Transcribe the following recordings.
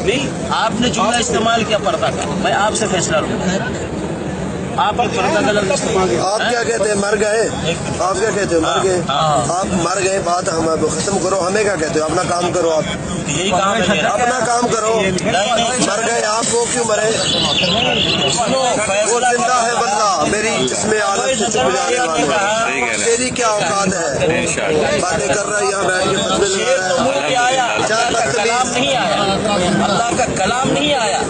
نہیں آپ نے جملہ استعمال کیا پردہ کا، میں آپ سے فیصلہ لوں. آپ پردہ غلط استعمال کیا. آپ کیا کہتے ہیں مر گئے؟ آپ کیا کہتے ہو مر گئے؟ آپ مر گئے، بات ہم ختم کرو. ہمیں کیا کہتے ہو؟ اپنا کام کرو. آپ یہی کام ہے، اپنا کام کرو. مر گئے آپ، وہ کیوں مرے؟ وہ زندہ ہے بندہ، میری جسم عالم سے چپ جانے والے. تیری کیا اوقات ہے؟ باتیں کر رہا ہے یہاں بیٹھ کے فتوے لگا رہا ہے. کلام نہیں آیا، اللہ کا کلام نہیں آیا.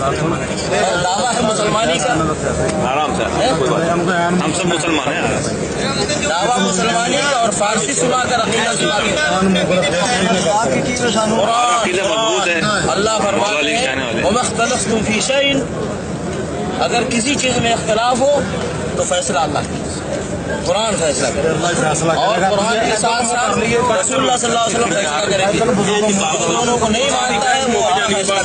دعویٰ ہے مسلمانی کا. آرام سے ہم سب مسلمان ہیں. دعویٰ مسلمانی کا اور فارسی سنا کر عقیدہ سنا مضبوط ہے. اللہ فرماتے ہیں وَمَا اخْتَلَفْتُمْ فِي شَيْءٍ، اگر کسی چیز میں اختلاف ہو تو فیصلہ اللہ کی، قرآن فیصلہ کرے. اور قرآن کے ساتھ ساتھ رسول اللہ صلی اللہ علیہ وسلم فیصلہ کریں گے. دونوں کو نہیں مانتا ہے وہ فیصلہ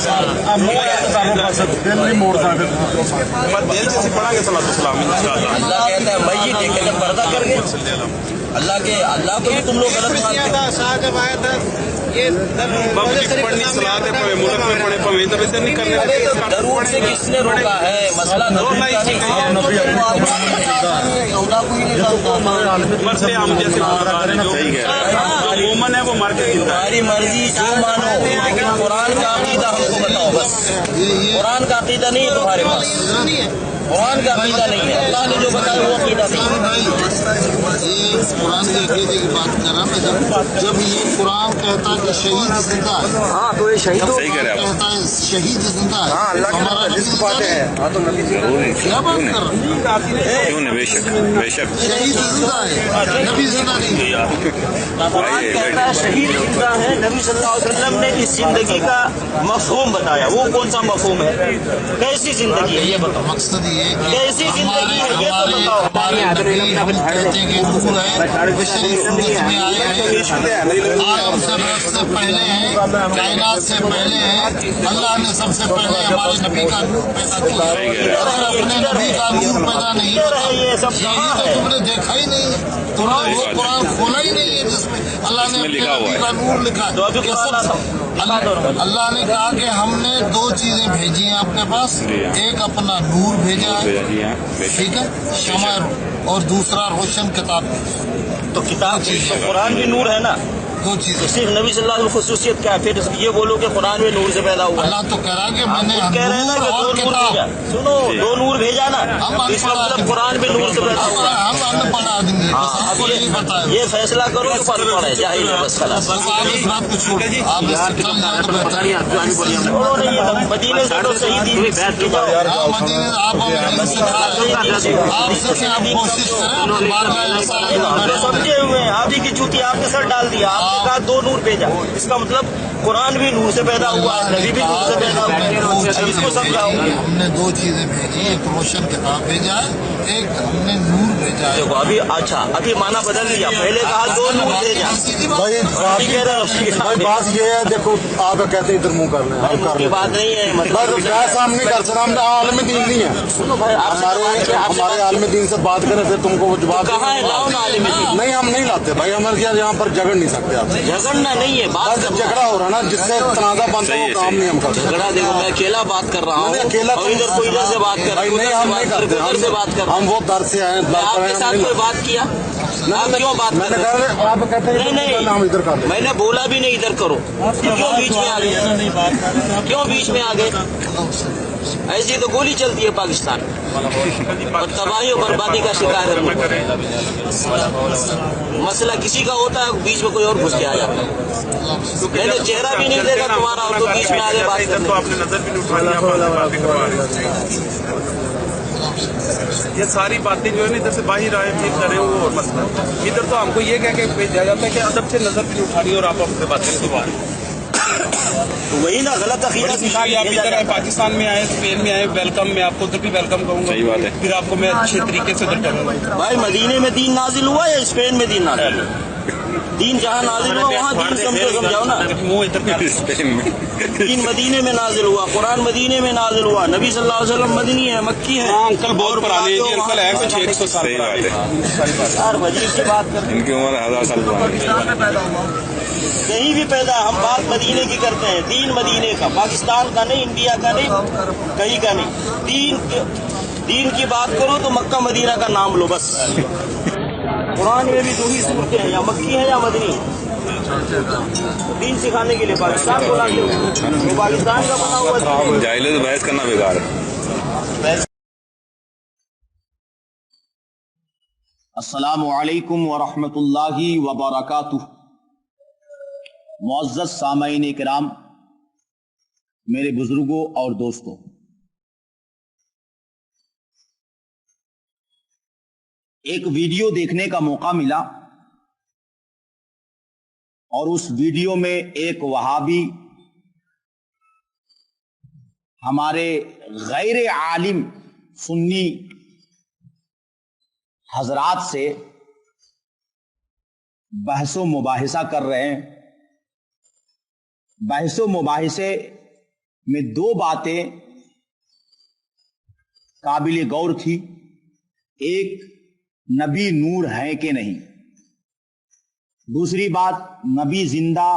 اللہ کہتا ہے میت ہے کہ پردہ کر کے اللہ کو بھی تم لوگ غلط مانتے ہو. ضرور سے کس نے روکا ہے؟ مسئلہ تمہاری مرضی جو مانو، لیکن قرآن کا عقیدہ ہم کو بتاؤ. بس قرآن کا عقیدہ نہیں ہے تمہارے پاس، قرآن کا عقیدہ نہیں ہے. اللہ نے جو بتایا وہ عقیدہ نہیں ہے. قرآن کے عقیدے کی بات کر رہا میں. جب یہ قرآن کہتا ہے کہ شہید زندہ ہے، ہاں تو یہ شہید کہتا ہے شہید زندہ ہے، ہمارا کیا بات کر رہا ہے؟ بے شک بے شک شہید زندہ ہے، نبی زندہ نہیں. قرآن کہتا ہے شہید زندہ ہے. نبی صلی اللہ علیہ وسلم نے اس زندگی کا مفہوم بتایا. وہ کون سا مفہوم ہے؟ کیسی زندگی ہے یہ بتاؤ. مقصد یہ ہے کہ کیسی زندگی ہے یہ تو بتاؤ. ہمارے نبی ہم کہتے ہیں کہ نور ہے، بشری صورت میں آئے ہیں، عالم سے پہلے ہیں، کائنات سے پہلے ہیں. اللہ نے سب سے پہلے ہمارے نبی کا نور پیدا کیا. اگر اپنے نبی کا نور پیدا نہیں ہوتا یہی تو تم نے دیکھا ہی نہیں. تم نے وہ قرآن کھولا ہی نہیں ہے جس میں اللہ نے اپنے نبی کا نور لکھا. اللہ نے کہا کہ ہم نے دو چیزیں بھیجی ہیں آپ کے پاس، ایک اپنا نور بھیجا ہے، ٹھیک ہے، شمع، اور دوسرا روشن کتاب. تو کتاب تو قرآن بھی نور ہے نا. دو چیزیں. صرف نبی صلی اللہ علیہ وسلم خصوصیت کیا ہے؟ پھر یہ بولو کہ قرآن میں نور سے پیدا ہوا. اللہ تو کہہ رہا ہے کہ میں نے کہہ رہے ہیں نا کہ اور دو نور کتاب. بھیجا. سنو، دو نور بھیجا نا، اس کا مطلب قرآن بھی نور سے پیدا ہوا. ہم ان پڑھ آدمی ہیں، بس ہم کو نہیں پتا ہے. یہ فیصلہ کرو کہ پڑھ پڑے جاہل ہے بس خلاص. بس آپ اس بات کو چھوڑ دیں، آپ اس سے چل جائیں تو بہتر ہے. انہوں نے یہ مدینے سے تو صحیح دین کی جاؤ. آپ مدینے آپ مدینے سے آپ سے آپ کوشش کریں، پھر بعد میں ایسا آپ سمجھے ہوئے ہیں. آپ ہی کی جوتی آپ کے سر ڈال دیا. آپ نے کہا دو نور بھیجا، اس کا مطلب قرآن بھی نور سے پیدا ہوا ہے، نبی بھی نور سے پیدا ہوا ہے. اس کو سمجھاؤ. ہم نے دو چیزیں بھیجی، ایک روشن کتاب بھیجا ہے، ایک ہم نے نور بھیجا ہے. دیکھو ابھی اچھا ابھی مانا بدل دیا. پہلے کہا دو نور بھیجا. بھائی بات یہ ہے، دیکھو آپ کہتے ہیں ادھر منہ کر لیں، کی بات نہیں ہے. مطلب ایسا ہم نہیں کر سکتے. ہم عالم دین نہیں ہے. ہمارے عالم دین سے بات کریں پھر تم کو وہ جواب کہاں ہے؟ لاؤ نا عالم دین. نہیں ہم نہیں لاتے بھائی. ہمارے یہاں پر جھگڑ نہیں سکتے آپ. جھگڑنا نہیں ہے، بات جھگڑا ہو رہا نا جس سے تنازع بنتا ہے، وہ کام نہیں ہم کرتے. جھگڑا دیکھو میں اکیلا بات کر رہا ہوں، اکیلا اور ادھر کوئی ادھر سے بات کر رہا ہے، نہیں ہم نہیں کرتے. ادھر سے بات کر رہا ہم وہ در سے آئے ہے. آپ کے ساتھ کوئی بات کیا؟ آپ کیوں بات کر رہے ہیں؟ آپ کہتے ہیں نہیں ہم ادھر کر لیں. میں نے بولا بھی نہیں ادھر کرو. کیوں بیچ میں آ گئے؟ کیوں بیچ میں آ گئے؟ ایسی تو گولی چلتی ہے پاکستان اور تباہی و بربادی کا شکار ہے. مسئلہ کسی کا ہوتا ہے، بیچ میں کوئی اور گھس کے آ جاتا ہے. میں نے چہرہ بھی نہیں دیکھا تمہارا اور تو بیچ میں آگے بات کرتے. تو آپ نے نظر بھی نہیں اٹھانی. یہ ساری باتیں جو ہے نا ادھر سے باہر آئے ٹھیک کریں وہ اور مسئلہ. ادھر تو ہم کو یہ کہہ کے بھیجا جاتا ہے کہ ادب سے نظر بھی نہیں اٹھانی اور آپ سے بات کریں. وہی نا غلط عقیدہ سکھا آپ ادھر آئے، پاکستان میں آئے، اسپین میں آئے، ویلکم. میں آپ کو ادھر بھی ویلکم کہوں گا. صحیح بات ہے. پھر آپ کو میں اچھے طریقے سے ادھر کروں گا. بھائی مدینے میں دین نازل ہوا یا اسپین میں دین نازل ہوا؟ دین جہاں نازل ہوا وہاں دین سمجھاؤ نا. دین مدینے میں نازل ہوا، قرآن مدینے میں نازل ہوا. نبی صلی اللہ علیہ وسلم مدنی ہے، مکی ہے. انکل بہت پرانے ہیں. انکل ہے کچھ 100 سال. یار وزیر سے بات کر ان کی عمر 1000 سال. کہیں بھی پیدا ہم بات مدینے کی کرتے ہیں، دین مدینے کا، پاکستان کا نہیں، انڈیا کا نہیں، کہیں کا نہیں. دین کی بات کرو تو مکہ مدینہ کا نام لو بس. قرآن میں بھی 2 ہی صورتیں ہیں، یا مکی ہیں یا مدنی ہیں. دین سکھانے کے لیے پاکستان بلاتے ہو، وہ پاکستان کا بنا ہوا جاہل تو بحث کرنا بیکار ہے. السلام علیکم ورحمۃ اللہ وبرکاتہ. معزز سامعین کرام، میرے بزرگوں اور دوستوں، ایک ویڈیو دیکھنے کا موقع ملا اور اس ویڈیو میں ایک وہابی ہمارے غیر عالم سنی حضرات سے بحث و مباحثہ کر رہے ہیں. بحث و مباحثے میں 2 باتیں قابل غور تھی. ایک، نبی نور ہے کہ نہیں. دوسری بات، نبی زندہ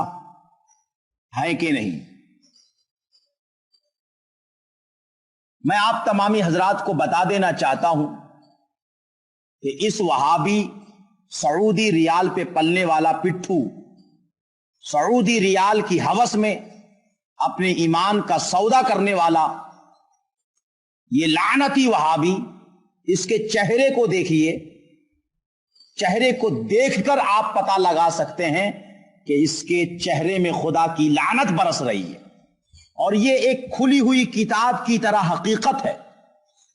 ہے کہ نہیں. میں آپ تمامی حضرات کو بتا دینا چاہتا ہوں کہ اس وہابی سعودی ریال پہ پلنے والا پٹھو، سعودی ریال کی ہوس میں اپنے ایمان کا سودا کرنے والا یہ لعنتی وہابی، اس کے چہرے کو دیکھیے. چہرے کو دیکھ کر آپ پتہ لگا سکتے ہیں کہ اس کے چہرے میں خدا کی لعنت برس رہی ہے. اور یہ ایک کھلی ہوئی کتاب کی طرح حقیقت ہے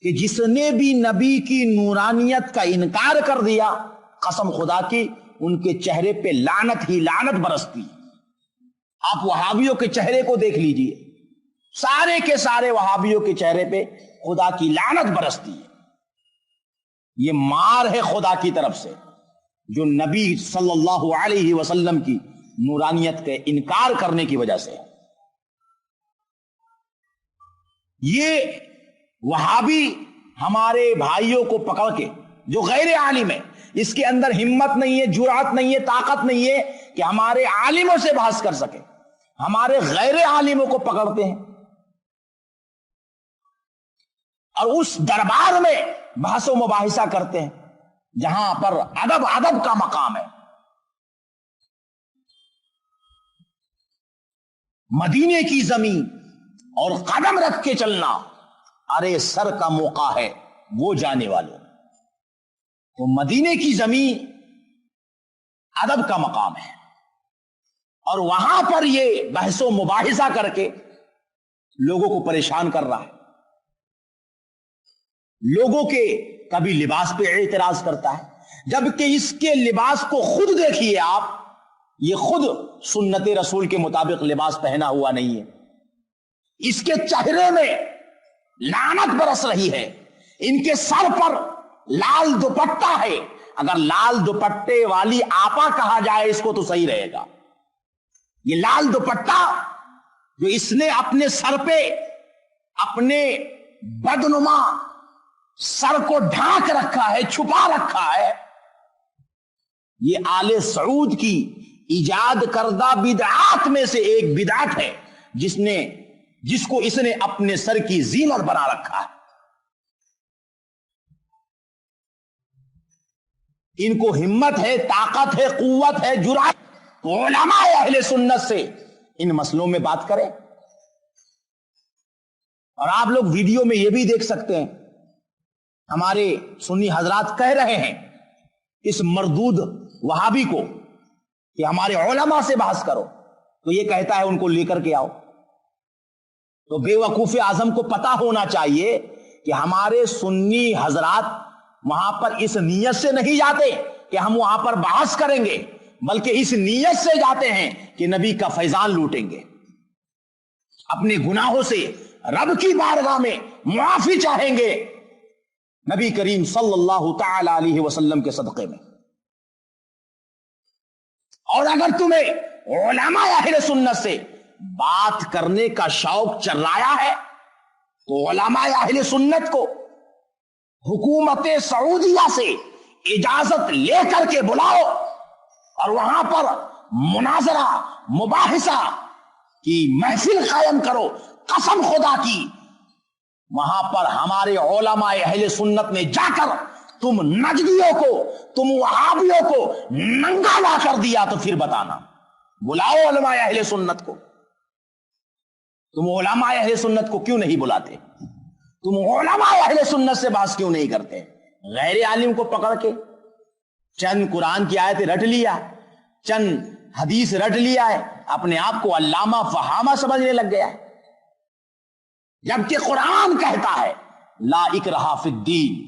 کہ جس نے بھی نبی کی نورانیت کا انکار کر دیا، قسم خدا کی ان کے چہرے پہ لعنت ہی لعنت برستی. آپ وہابیوں کے چہرے کو دیکھ لیجئے، سارے کے سارے وہابیوں کے چہرے پہ خدا کی لعنت برستی ہے. یہ مار ہے خدا کی طرف سے جو نبی صلی اللہ علیہ وسلم کی نورانیت کے انکار کرنے کی وجہ سے. یہ وہابی ہمارے بھائیوں کو پکڑ کے جو غیر عالم ہے، اس کے اندر ہمت نہیں ہے، جرات نہیں ہے، طاقت نہیں ہے کہ ہمارے عالموں سے بحث کر سکے، ہمارے غیر عالموں کو پکڑتے ہیں اور اس دربار میں بحث و مباحثہ کرتے ہیں جہاں پر ادب کا مقام ہے. مدینے کی زمین اور قدم رکھ کے چلنا، ارے سر کا موقع ہے وہ جانے والوں. تو مدینے کی زمین ادب کا مقام ہے اور وہاں پر یہ بحث و مباحثہ کر کے لوگوں کو پریشان کر رہا ہے. لوگوں کے کبھی لباس پہ اعتراض کرتا ہے، جبکہ اس کے لباس کو خود دیکھیے آپ، یہ خود سنت رسول کے مطابق لباس پہنا ہوا نہیں ہے. اس کے چہرے میں لعنت برس رہی ہے. ان کے سر پر لال دوپٹہ ہے. اگر لال دوپٹے والی آپا کہا جائے اس کو تو صحیح رہے گا. یہ لال دوپٹہ جو اس نے اپنے سر پہ اپنے بدنما سر کو ڈھانک رکھا ہے، چھپا رکھا ہے، یہ آل سعود کی ایجاد کردہ بدعات میں سے ایک بدعت ہے جس کو اس نے اپنے سر کی زینت بنا رکھا ہے. ان کو ہمت ہے، طاقت ہے، قوت ہے، جرات. علماء اہل سنت سے ان مسئلوں میں بات کریں. اور آپ لوگ ویڈیو میں یہ بھی دیکھ سکتے ہیں ہمارے سنی حضرات کہہ رہے ہیں اس مردود وہابی کو کہ ہمارے علماء سے بحث کرو، تو یہ کہتا ہے ان کو لے کر کے آؤ. تو بے وقوف اعظم کو پتا ہونا چاہیے کہ ہمارے سنی حضرات وہاں پر اس نیت سے نہیں جاتے کہ ہم وہاں پر بحث کریں گے، بلکہ اس نیت سے جاتے ہیں کہ نبی کا فیضان لوٹیں گے، اپنے گناہوں سے رب کی بارگاہ میں معافی چاہیں گے نبی کریم صلی اللہ تعالی علیہ وسلم کے صدقے میں. اور اگر تمہیں علماء اہل سنت سے بات کرنے کا شوق چرایا ہے تو علماء اہل سنت کو حکومت سعودیہ سے اجازت لے کر کے بلاؤ اور وہاں پر मुनाजरा मुबाहिसा की महफिल कायम करो, कसम खुदा की वहां पर हमारे उलमा अहले सुन्नत ने जाकर तुम नजदियों को, तुम वहाबियों को नंगा ला कर दिया तो फिर बताना। बुलाओ उलमा अहले सुन्नत को। तुम उलमा अहले सुन्नत को क्यों नहीं बुलाते? तुम उलमा अहले सुन्नत से बात क्यों नहीं करते? गैर आलिम को पकड़ के चंद कुरान की आयतें रट लिया, चंद हदीस रट लिया है, अपने आप को अल्लामा फहामा समझने लग गया है, जबकि कुरान कहता है ला इकराहा फिद्दीन,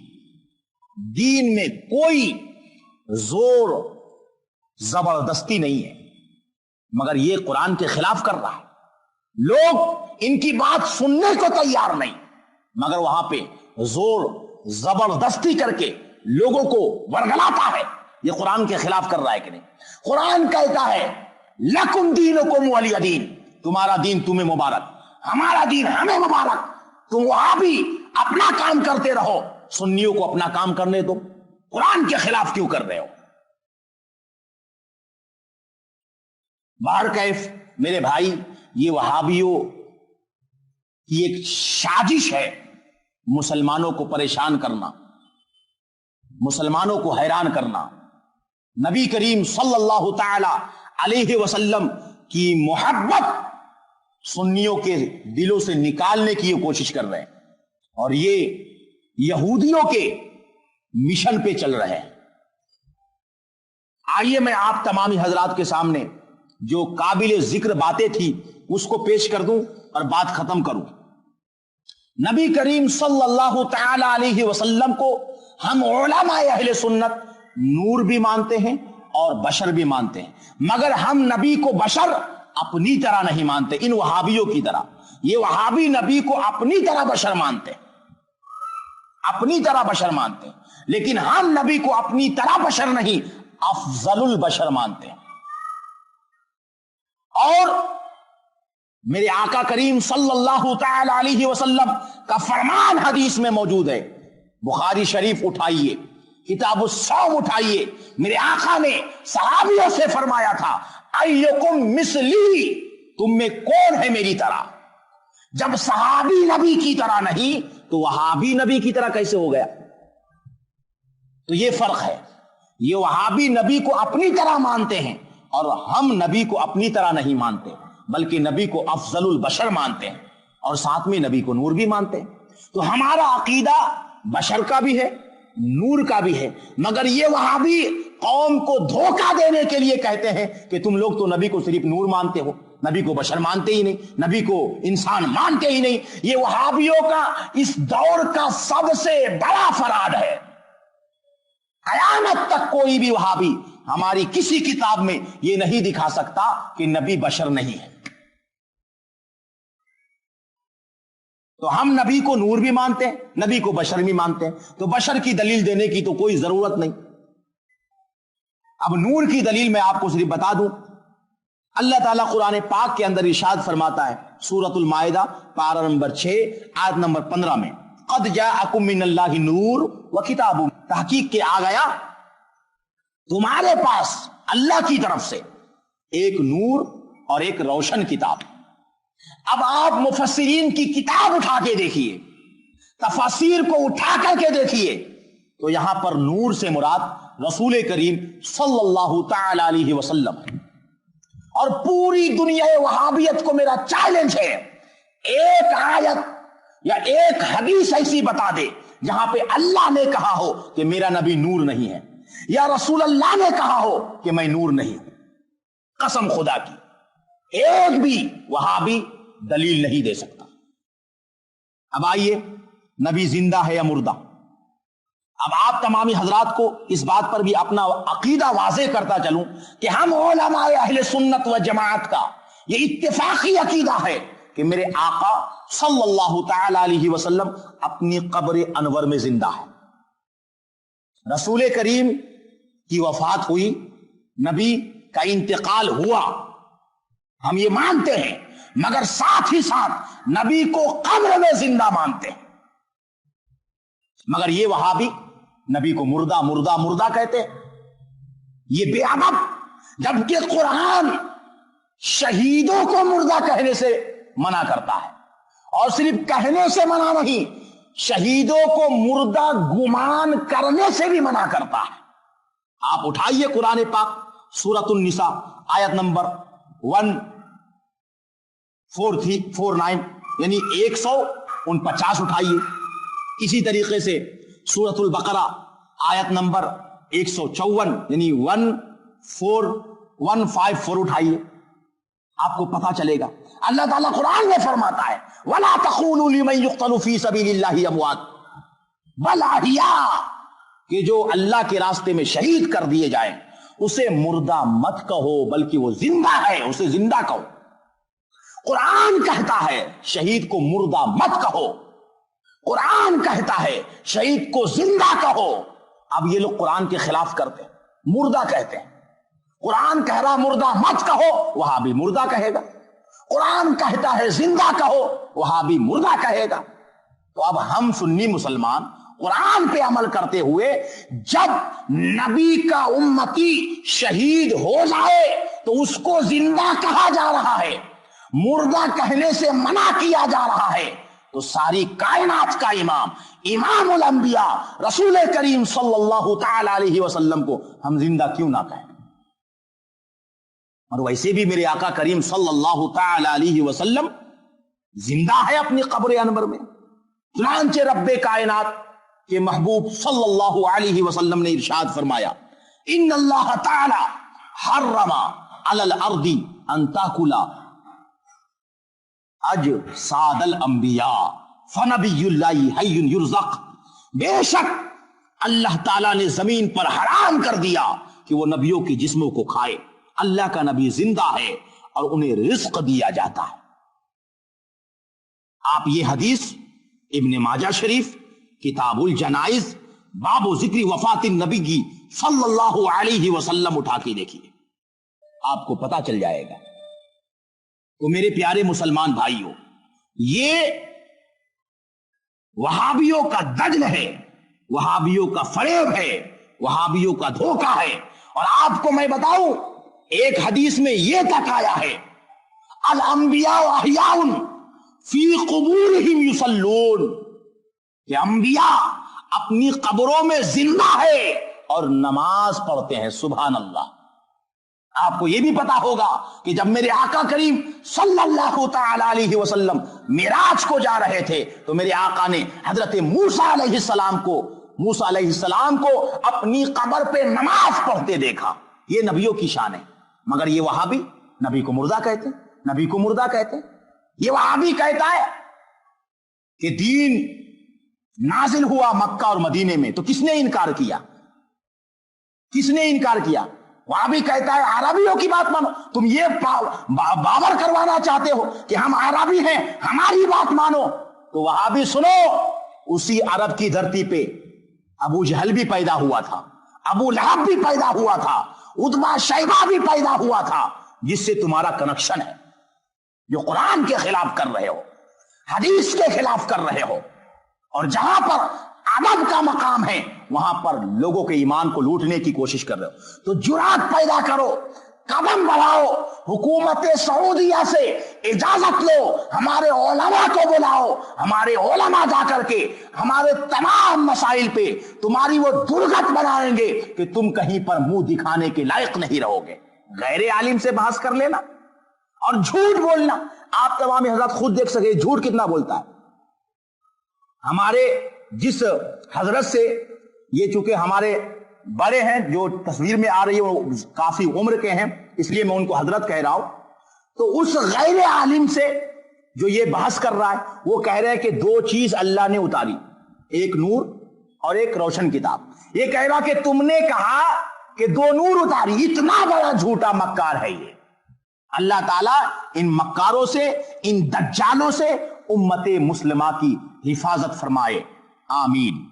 दीन में कोई जोर जबरदस्ती नहीं है। मगर ये कुरान के खिलाफ कर रहा है। लोग इनकी बात सुनने को तैयार नहीं, मगर वहां पे जोर जबरदस्ती करके लोगों को वरगलाता है। ये कुरान के खिलाफ कर रहा है कि नहीं? कुरान कहता है लकुम दीनुकुम वलिय दीन, तुम्हारा दीन तुम्हें मुबारक, हमारा दीन हमें मुबारक। तुम वहां भी अपना काम करते रहो, सुन्नियों को अपना काम करने दो। कुरान के खिलाफ क्यों कर रहे हो? बाहर कैफ मेरे भाई, ये वहाबियों की एक साजिश है मुसलमानों को परेशान करना, मुसलमानों को हैरान करना। नबी करीम सल्लल्लाहु ताला अलैहि वसल्लम की मोहब्बत सुन्नियों के दिलों से निकालने की ये कोशिश कर रहे हैं, और ये यहूदियों के मिशन पे चल रहे हैं। आइए मैं आप तमामी हजरात के सामने जो काबिल जिक्र बातें थी उसको पेश कर दूं और बात खत्म करूं। नबी करीम सल्लल्लाहु ताला अलैहि वसल्लम को हम उलमा अहले सुन्नत नूर भी मानते हैं और बशर भी मानते हैं, मगर हम नबी को बशर अपनी तरह नहीं मानते, इन वहाबियों की तरह। ये वहाबी नबी को अपनी तरह बशर मानते हैं, अपनी तरह बशर मानते हैं, लेकिन हम नबी को अपनी तरह बशर नहीं, अफजलुल बशर मानते हैं। और मेरे आका करीम सल्लल्लाहु ताला अलैहि वसल्लम का फरमान हदीस में मौजूद है। बुखारी शरीफ उठाइए, किताबुस सौम उठाइए, मेरे आका ने सहाबियों से फरमाया था अय्युकुम मिसली, तुम में कौन है मेरी तरह? जब सहाबी नबी की तरह नहीं तो वहाबी नबी की तरह कैसे हो गया? तो ये फर्क है। ये वहाबी नबी को अपनी तरह मानते हैं और हम नबी को अपनी तरह नहीं मानते, बल्कि नबी को अफजलुल बशर मानते हैं और साथ में नबी को नूर भी मानते हैं। तो हमारा अकीदा बशर का भी है, नूर का भी है, मगर ये वहाबी कौम को धोखा देने के लिए कहते हैं कि तुम लोग तो नबी को सिर्फ नूर मानते हो, नबी को बशर मानते ही नहीं, नबी को इंसान मानते ही नहीं। ये वहाबियों का इस दौर का सबसे बड़ा फराड है। कयामत तक कोई भी वहाबी हमारी किसी किताब में ये नहीं दिखा सकता कि नबी बशर नहीं है। तो हम नबी को नूर भी मानते हैं, नबी को बशर भी मानते हैं, तो बशर की दलील देने की तो कोई जरूरत नहीं। अब नूर की दलील मैं आपको सिर्फ बता दूं, अल्लाह ताला कुरान पाक के अंदर इरशाद फरमाता है, सूरतुल माइदा पारा नंबर 6 आयत नंबर 15 में, कद जाअकुम मिनल्लाहि नूर व किताबुम, तहकीक के आ गया तुम्हारे पास अल्लाह की तरफ से एक नूर और एक रोशन किताब। अब आप मुफस्सिरीन की किताब उठा के देखिए, तफसीर को उठा करके देखिए, तो यहां पर नूर से मुराद रसूल करीम सल्लल्लाहु ताला अलैहि वसल्लम है। और पूरी दुनिया वहाबियत को मेरा चैलेंज है, एक आयत या एक हदीस ऐसी बता दे जहां पे अल्लाह ने कहा हो कि मेरा नबी नूर नहीं है, या रसूल अल्लाह ने कहा हो कि मैं नूर नहीं हूं। कसम खुदा की एक भी वहाबी दलील नहीं दे सकता। अब आइए, नबी जिंदा है या मुर्दा? अब आप तमामी हजरात को इस बात पर भी अपना अकीदा वाज़े करता चलूं कि हम उलमा अहले सुन्नत व जमात का ये इत्तेफाकी अकीदा है कि मेरे आका सल्लल्लाहु ताला अलैहि वसल्लम अपनी कब्र अनवर में जिंदा है। रसूल करीम की वफात हुई, नबी का इंतकाल हुआ, हम ये मानते हैं, मगर साथ ही साथ नबी को कब्र में जिंदा मानते हैं। मगर ये वहाबी नबी को मुर्दा मुर्दा मुर्दा कहते हैं। ये बेअदब, जबकि कुरान शहीदों को मुर्दा कहने से मना करता है, और सिर्फ कहने से मना नहीं, शहीदों को मुर्दा गुमान करने से भी मना करता है। आप उठाइए कुरान पाक सूरतुन निसा आयत नंबर 149 यानी 149 उठाइए। इसी तरीके से सूरतुल बकरा आयत नंबर 154 यानी 14154 उठाइए, आपको पता चलेगा। अल्लाह ताला कुरान में फरमाता है वला तक़ूलू लिमन युक़्तलू फी सबीलिल्लाहि अमवात बल अहिया, कि जो अल्लाह के रास्ते में शहीद कर दिए जाए उसे मुर्दा मत कहो बल्कि वो जिंदा है, उसे जिंदा कहो। कुरान कहता है शहीद को मुर्दा मत कहो, कुरान कहता है शहीद को जिंदा कहो। अब ये लोग कुरान के खिलाफ करते हैं, मुर्दा कहते हैं। कुरान कह रहा मुर्दा मत कहो, वहां भी मुर्दा कहेगा। कुरान कहता है जिंदा कहो, वहां भी मुर्दा कहेगा। तो अब हम सुन्नी मुसलमान कुरान पे अमल करते हुए जब नबी का उम्मती शहीद हो जाए तो उसको जिंदा कहा जा रहा है, मुर्दा कहने से मना किया जा रहा है, तो सारी कायनात का इमाम इमामुल अंबिया रसूल करीम सल्लल्लाहु तआला अलैहि वसल्लम को हम जिंदा क्यों ना कहें। और वैसे भी मेरे आका करीम सल्लल्लाहु तआला अलैहि वसल्लम जिंदा है अपनी कब्र अनवर में। चुनांचे रब्बे कायनात के महबूब सल्लल्लाहु अलैहि वसल्लम ने इरशाद फरमाया इन्नल्लाह तआला हर्रमा अलल अर्दी अन ताकुला अज सादल अंबिया फनबियुल्लाहि हय्युन युरज़क़। बेशक अल्लाह ताला ने जमीन पर हराम कर दिया कि वो नबियों की जिस्मों को खाए। अल्लाह का नबी जिंदा है और उन्हें रिज़्क़ दिया जाता है। आप ये हदीस इब्ने माजा शरीफ किताबुल जनाइज बाबु जिक्र वफातिन नबी की सल्लल्लाहु अलैहि वसल्लम उठा के देखिए, आपको पता चल जाएगा। तो मेरे प्यारे मुसलमान भाइयों, ये वहाबियों का दजल है, वहाबियों का फरेब है, वहाबियों का धोखा है। और आपको मैं बताऊं, एक हदीस में यह तक आया है अल अंबिया अहयाउन फी कुबूरिहिम युसल्लून, कि अंबिया अपनी कब्रों में जिंदा है और नमाज पढ़ते हैं। सुभान अल्लाह। आपको यह भी पता होगा कि जब मेरे आका करीम सल्लल्लाहु तआला अलैहि वसल्लम मिराज को जा रहे थे तो मेरे आका ने हजरत मूसा अलैहिस्सलाम को अपनी कब्र पे नमाज पढ़ते देखा। ये नबियों की शान है। मगर ये वहाबी नबी को मुर्दा कहते हैं, नबी को मुर्दा कहते हैं। ये वहाबी कहता है कि दीन नाजिल हुआ मक्का और मदीने में, तो किसने इनकार किया? किसने इनकार किया? वहाबी कहता है अरबियों की बात मानो। तुम ये बावर करवाना चाहते हो कि हम अरबी हैं, हमारी बात मानो। तो वहाबी सुनो, उसी अरब की धरती पे अबू जहल भी पैदा हुआ था, अबू लहब भी पैदा हुआ था, उतबा शैबा भी पैदा हुआ था, जिससे तुम्हारा कनेक्शन है। जो कुरान के खिलाफ कर रहे हो, हदीस के खिलाफ कर रहे हो, और जहां पर अदब का मकाम है वहां पर लोगों के ईमान को लूटने की कोशिश कर रहे हो। तो जुरात पैदा करो, कदम बढ़ाओ, हुकूमत सऊदिया से इजाजत लो, हमारे उलमा को बुलाओ, हमारे उलमा जाकर के हमारे तमाम मसाइल पे तुम्हारी वो दुर्गत बनाएंगे कि तुम कहीं पर मुंह दिखाने के लायक नहीं रहोगे। गैर आलिम से बहस कर लेना और झूठ बोलना, आप तमाम हजरत खुद देख सके झूठ कितना बोलता है। हमारे जिस हजरत से, ये चूंकि हमारे बड़े हैं, जो तस्वीर में आ रही है वो काफी उम्र के हैं, इसलिए मैं उनको हजरत कह रहा हूं। तो उस गैर आलिम से जो ये बहस कर रहा है, वो कह रहे हैं कि दो चीज अल्लाह ने उतारी, एक नूर और एक रोशन किताब। ये कह रहा कि तुमने कहा कि दो नूर उतारी, इतना बड़ा झूठा मक्कार है ये। अल्लाह ताला इन मक्कारों से, इन दज्जालों से उम्मते मुस्लिमा की हिफाजत फरमाए, आमीन।